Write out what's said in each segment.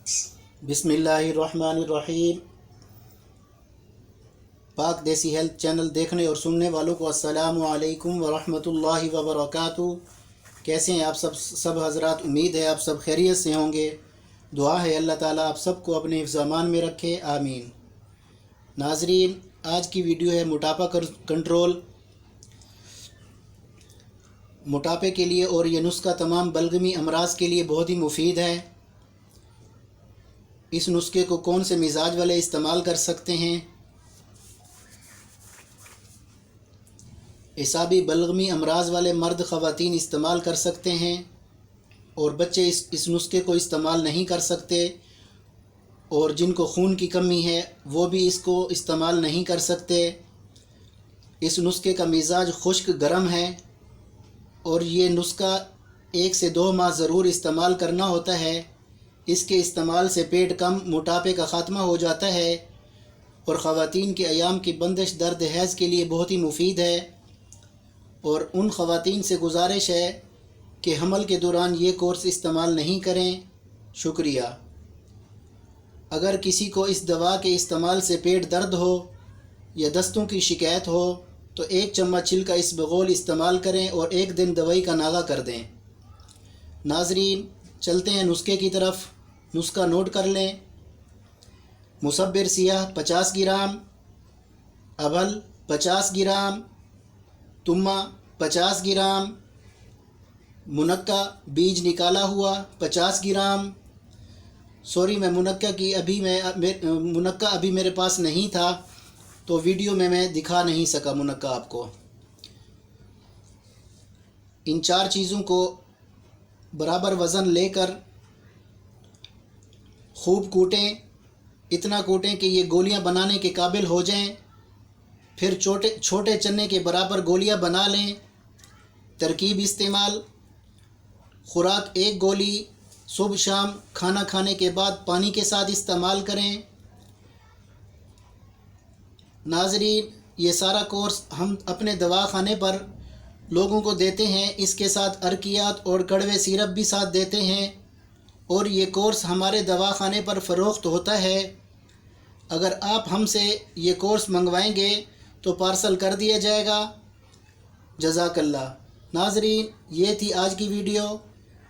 बिस्मिल्लाहिर्रहमानिर्रहीम। पाक देसी हेल्थ चैनल देखने और सुनने वालों को अस्सलामु अलैकुम वरहमतुल्लाहि वबरकातुहू। कैसे हैं आप सब हज़रात? उम्मीद है आप सब खैरियत से होंगे। दुआ है अल्लाह ताला आप सबको अपने हिफ्ज़ अमान में रखे, आमीन। नाज़रीन, आज की वीडियो है मोटापा कंट्रोल। मोटापे के लिए और ये नुस्खा तमाम बलगमी अमराज के लिए बहुत ही मुफीद है। इस नुस्खे को कौन से मिजाज वाले इस्तेमाल कर सकते हैं? एसाबी बलगमी अमराज वाले मर्द ख़वातीन इस्तेमाल कर सकते हैं और बच्चे इस नुस्खे को इस्तेमाल नहीं कर सकते, और जिनको खून की कमी है वो भी इसको इस्तेमाल नहीं कर सकते। इस नुस्खे का मिजाज खुश्क गर्म है और ये नुस्खा 1 से 2 माह ज़रूर इस्तेमाल करना होता है। इसके इस्तेमाल से पेट कम, मोटापे का ख़ात्मा हो जाता है और ख़वातीन के अयाम की बंदिश, दर्द हैज़ के लिए बहुत ही मुफीद है। और उन ख़वातीन से गुजारिश है कि हमल के दौरान ये कोर्स इस्तेमाल नहीं करें। शुक्रिया। अगर किसी को इस दवा के इस्तेमाल से पेट दर्द हो या दस्तों की शिकायत हो तो 1 चम्मच छिलका इसबगोल इस्तेमाल करें और 1 दिन दवाई का नागा कर दें। नाज़रीन, चलते हैं नुस्खे की तरफ। नुस्खा नोट कर लें। मुसब्बिर सियाह 50 ग्राम, अबल 50 ग्राम, तुम्मा 50 ग्राम, मुनक्का बीज निकाला हुआ 50 ग्राम। सॉरी, मैं मुनक्का अभी मेरे पास नहीं था तो वीडियो में मैं दिखा नहीं सका मुनक्का आपको। इन 4 चीज़ों को बराबर वज़न लेकर खूब कूटें। इतना कूटें कि ये गोलियां बनाने के काबिल हो जाएं। फिर छोटे चने के बराबर गोलियां बना लें। तरकीब इस्तेमाल: खुराक 1 गोली सुबह शाम खाना खाने के बाद पानी के साथ इस्तेमाल करें। नाज़रीन, ये सारा कोर्स हम अपने दवाखाने पर लोगों को देते हैं। इसके साथ अर्कियात और कड़वे सिरप भी साथ देते हैं और ये कोर्स हमारे दवाखाने पर फ़रोख्त होता है। अगर आप हमसे ये कोर्स मंगवाएंगे तो पार्सल कर दिया जाएगा। जज़ाकल्लाह। नाज़रीन, ये थी आज की वीडियो।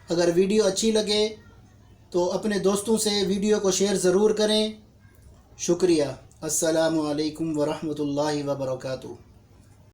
अगर वीडियो अच्छी लगे तो अपने दोस्तों से वीडियो को शेयर ज़रूर करें। शुक्रिया। अस्सलामु अलैकुम वरहमतुल्लाहि वबरकातुहू।